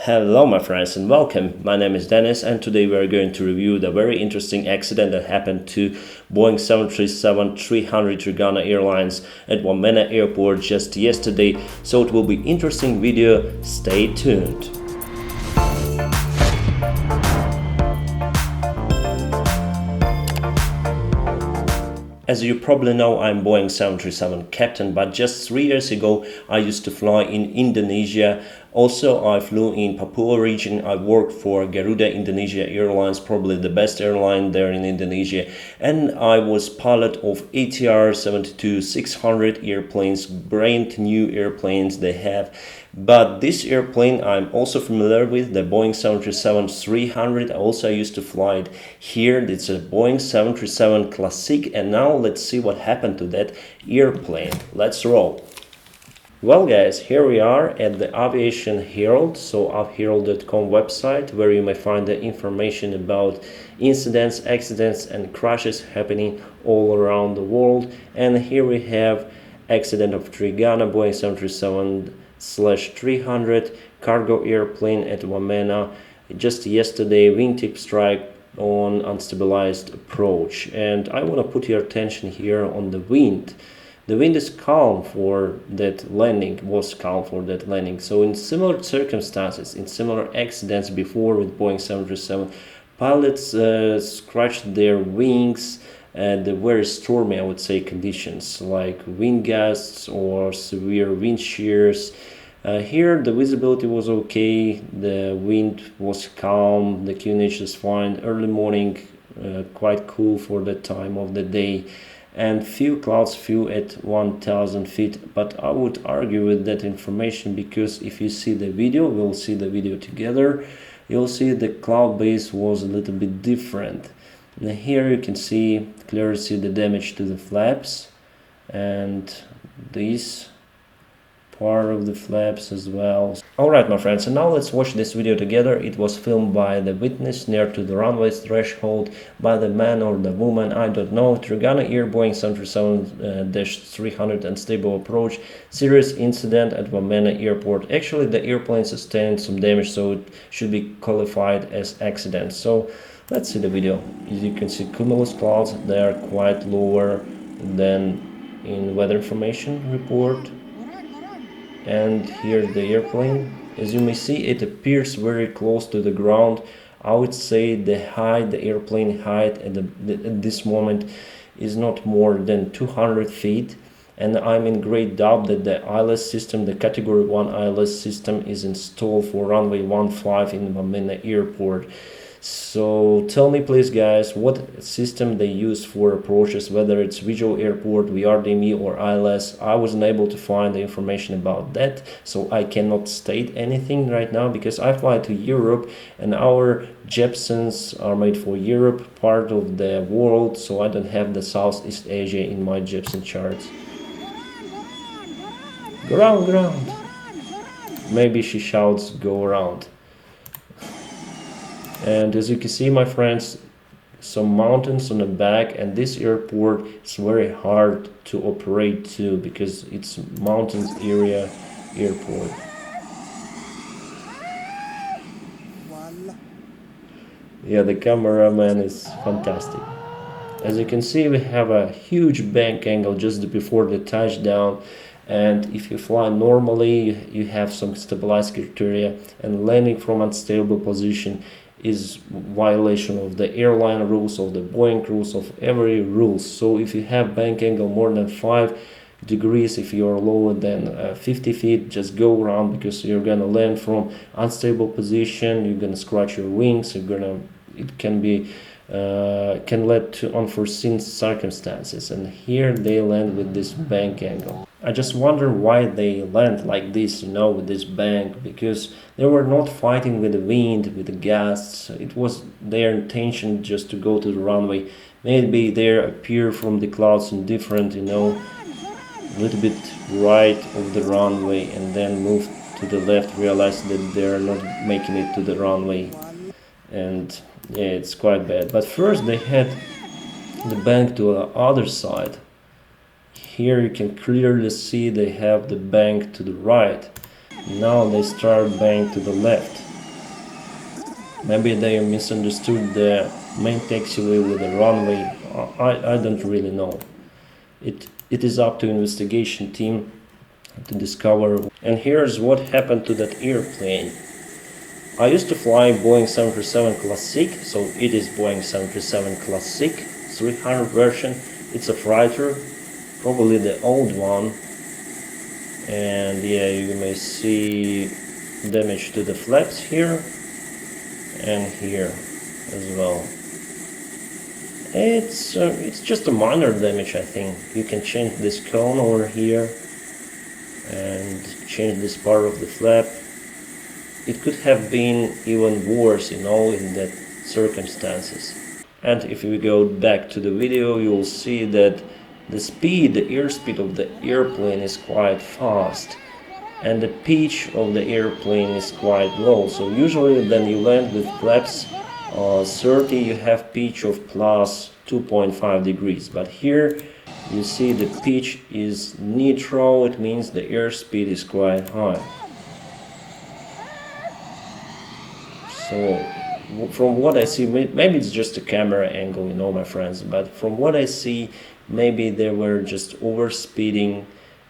Hello my friends and welcome. My name is Dennis and today we are going to review the very interesting accident that happened to Boeing 737-300 Trigana Airlines at Wamena Airport just yesterday. So it will be interesting video. Stay tuned. As you probably know, I'm Boeing 737 captain, but just 3 years ago I used to fly in Indonesia. Also, I flew in Papua region. I worked for Garuda-Indonesia Airlines, probably the best airline there in Indonesia. And I was pilot of ATR 72-600 airplanes, brand new airplanes they have. But this airplane I'm also familiar with, the Boeing 737-300. Also, I used to fly it here. It's a Boeing 737 Classic. And now let's see what happened to that airplane. Let's roll. Well guys, here we are at the Aviation Herald, so avherald.com website, where you may find the information about incidents, accidents and crashes happening all around the world. And here we have accident of Trigana Boeing 737/300 cargo airplane at Wamena. Just yesterday, wingtip strike on unstabilized approach. And I want to put your attention here on the wind. The wind is calm for that landing, was calm for that landing. So in similar circumstances, in similar accidents before with Boeing 737, pilots scratched their wings at the very stormy, I would say, conditions like wind gusts or severe wind shears. Here the visibility was okay, the wind was calm, the QNH is fine, early morning, quite cool for that time of the day. And few clouds flew at 1000 feet, but I would argue with that information, because if you see the video, we'll see the video together, you'll see the cloud base was a little bit different. And here you can clearly see the damage to the flaps and this part of the flaps as well. Alright my friends, and now let's watch this video together. It was filmed by the witness near to the runway threshold, by the man or the woman, I don't know. Trigana Air Boeing 737-300 unstable approach, serious incident at Wamena Airport. Actually the airplane sustained some damage, so it should be qualified as accident. So let's see the video. As you can see, cumulus clouds, they are quite lower than in weather information report. And here's the airplane. As you may see, it appears very close to the ground. I would say the airplane height at this moment is not more than 200 feet. And I'm in great doubt that the ILS system, the category 1 ILS system, is installed for runway 15 in Wamena Airport. So tell me please guys, what system they use for approaches, whether it's visual airport, VRDME or ILS. I wasn't able to find the information about that, so I cannot state anything right now, because I fly to Europe and our Jetsons are made for Europe, part of the world, so I don't have the Southeast Asia in my Jetson charts. Go around, go around. Maybe she shouts, go around. And as you can see my friends, some mountains on the back, and this airport is very hard to operate too, because it's mountains area airport. Yeah, the cameraman is fantastic. As you can see, we have a huge bank angle just before the touchdown. And if you fly normally, you have some stabilized criteria, and landing from unstable position is violation of the airline rules, of the Boeing rules, of every rules. So if you have bank angle more than 5 degrees, if you are lower than 50 feet, just go around, because you're gonna land from unstable position, you're gonna scratch your wings, it can lead to unforeseen circumstances. And here they land with this bank angle. I just wonder why they land like this, with this bank, because they were not fighting with the wind, with the gusts. It was their intention just to go to the runway. Maybe they appear from the clouds in different, a little bit right of the runway, and then move to the left, realize that they're not making it to the runway. And yeah, it's quite bad. But first they had the bank to the other side. Here you can clearly see they have the bank to the right. Now they start bank to the left. Maybe they misunderstood the main taxiway with the runway. I don't really know. It is up to investigation team to discover. And here's what happened to that airplane. I used to fly Boeing 737 Classic, so it is Boeing 737 Classic 300 version. It's a freighter, probably the old one. And yeah, you may see damage to the flaps here and here as well. It's just a minor damage, I think. You can change this cone over here and change this part of the flap. It could have been even worse, in that circumstances. And if we go back to the video, you will see that the airspeed of the airplane is quite fast, and the pitch of the airplane is quite low. So usually when you land with flaps 30, you have pitch of plus 2.5 degrees, but here you see the pitch is neutral. It means the airspeed is quite high. So from what I see, maybe it's just a camera angle, my friends, but from what I see, maybe they were just overspeeding,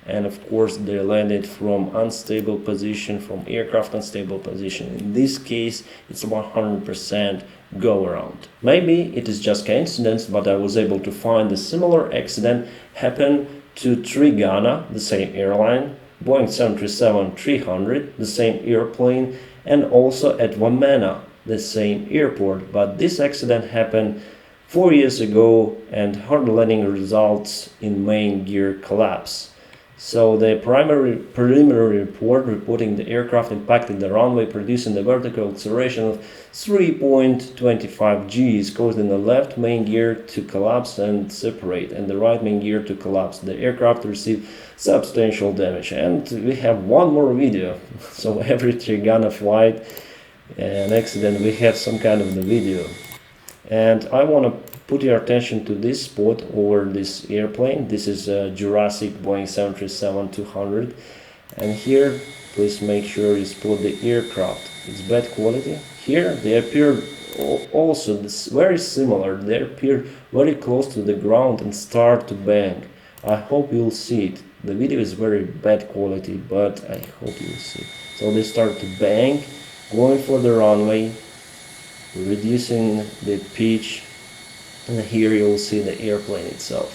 and of course they landed from unstable position, from aircraft unstable position. In this case, it's 100% go around. Maybe it is just coincidence, but I was able to find a similar accident happened to Trigana, the same airline, Boeing 737-300, the same airplane, and also at Wamena, the same airport. But this accident happened 4 years ago, and hard landing results in main gear collapse. So the preliminary report reporting the aircraft impacted the runway, producing a vertical acceleration of 3.25 Gs, causing the left main gear to collapse and separate, and the right main gear to collapse. The aircraft received substantial damage. And we have one more video. So every Trigana flight and accident, we have some kind of the video. And I want to put your attention to this spot over this airplane. This is a Jurassic Boeing 737-200, and here please make sure you spot the aircraft. It's bad quality. Here they appear also very similar. They appear very close to the ground and start to bang. I hope you'll see it. The video is very bad quality, but I hope you'll see it. So they start to bang, going for the runway, reducing the pitch, and here you'll see the airplane itself.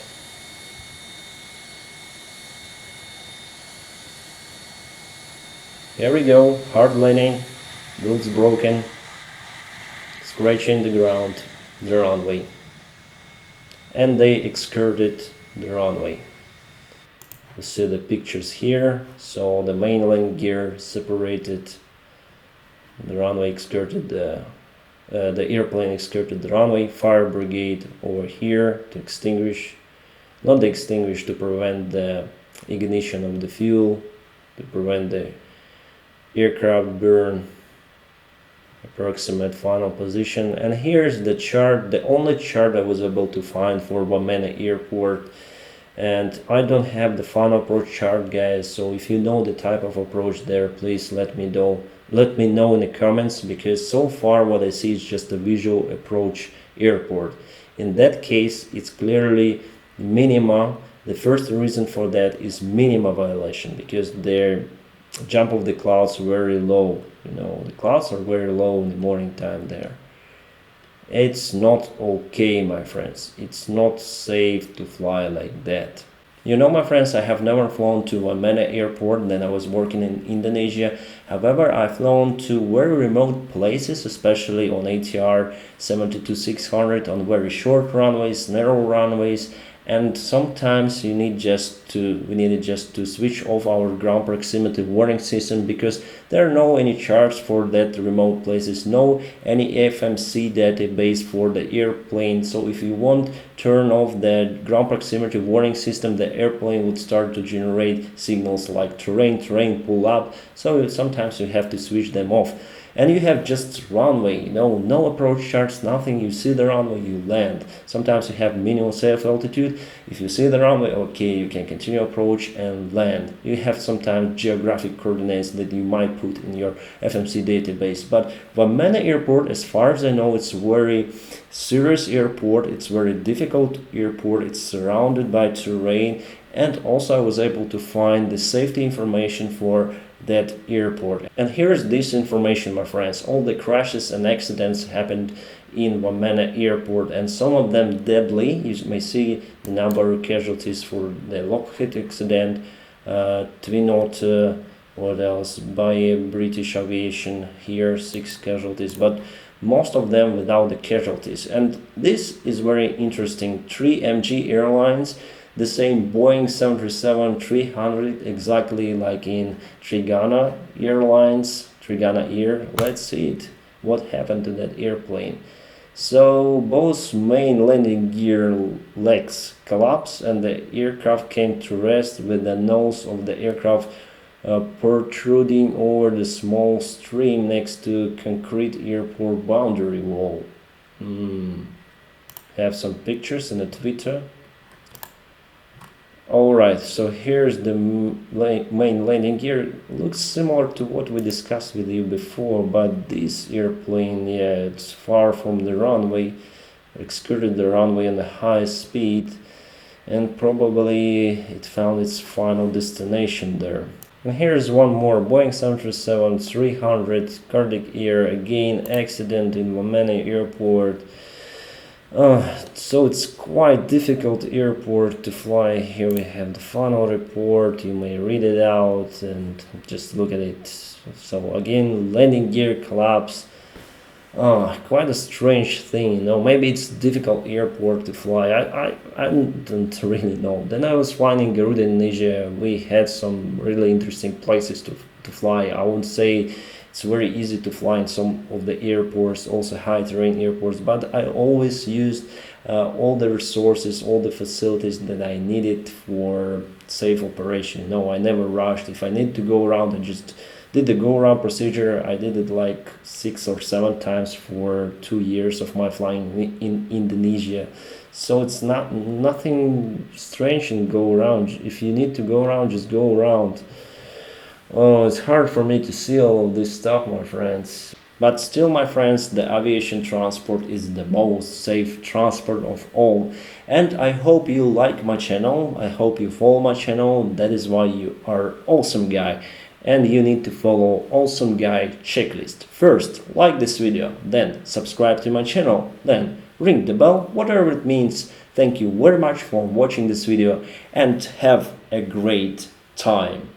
Here we go, hard landing, wheels broken, scratching the ground, the runway, and they skirted the runway. You see the pictures here. So the main landing gear separated, the runway skirted the airplane skirted the runway. Fire brigade over here to extinguish, not the extinguish, to prevent the ignition of the fuel, to prevent the aircraft burn. Approximate final position. And here's the chart, the only chart I was able to find for Wamena Airport. And I don't have the final approach chart, guys, so if you know the type of approach there, please let me know in the comments, because so far what I see is just a visual approach airport. In that case, it's clearly minima. The first reason for that is minima violation, because their jump of the clouds very low. The clouds are very low in the morning time there. It's not okay, my friends. It's not safe to fly like that. My friends, I have never flown to Wamena Airport. Then I was working in Indonesia. However, I've flown to very remote places, especially on ATR 72-600, on very short runways, narrow runways, and sometimes we needed just to switch off our ground proximity warning system, because there are no any charts for that remote places, no any FMC database for the airplane. So if you want turn off the ground proximity warning system, the airplane would start to generate signals like terrain pull up. So sometimes you have to switch them off. and you have just runway, no approach charts, nothing. You see the runway, you land. Sometimes you have minimum safe altitude. If you see the runway, okay, you can continue approach and land. You have sometimes geographic coordinates that you might put in your FMC database. But Wamena Airport, as far as I know, it's very serious airport. It's very difficult airport. It's surrounded by terrain, and also I was able to find the safety information for that airport. And here's this information, my friends. All the crashes and accidents happened in Wamena Airport, and some of them deadly. You may see the number of casualties for the Lockheed accident, Twin Otter, what else, by British Aviation here, 6 casualties, but most of them without the casualties. And this is very interesting. 3MG Airlines, the same Boeing 737-300, exactly like in Trigana Airlines, Trigana Air. Let's see it. What happened to that airplane? So both main landing gear legs collapsed, and the aircraft came to rest with the nose of the aircraft protruding over the small stream next to concrete airport boundary wall. Have some pictures in the Twitter. Alright, so here's the main landing gear. Looks similar to what we discussed with you before, but this airplane, yeah, it's far from the runway, skirted the runway on the high speed, and probably it found its final destination there. And here's one more, Boeing 737-300 cardiac air, again accident in Wamena Airport. So it's quite difficult airport to fly. Here we have the final report. You may read it out and just look at it. So again, landing gear collapse. Quite a strange thing, maybe it's difficult airport to fly. I don't really know. Then I was flying in Garuda-Indonesia. We had some really interesting places to fly. I won't say it's very easy to fly in some of the airports, also high terrain airports, but I always used all the resources, all the facilities that I needed for safe operation. I never rushed. If I need to go around, I just did the go around procedure. I did it like 6 or 7 times for 2 years of my flying in Indonesia. So it's nothing strange in go around. If you need to go around, just go around. It's hard for me to see all of this stuff, my friends. But still, my friends, the aviation transport is the most safe transport of all. And I hope you like my channel. I hope you follow my channel. That is why you are awesome guy. And you need to follow awesome guy checklist. First, like this video, then subscribe to my channel, then ring the bell, whatever it means. Thank you very much for watching this video, and have a great time.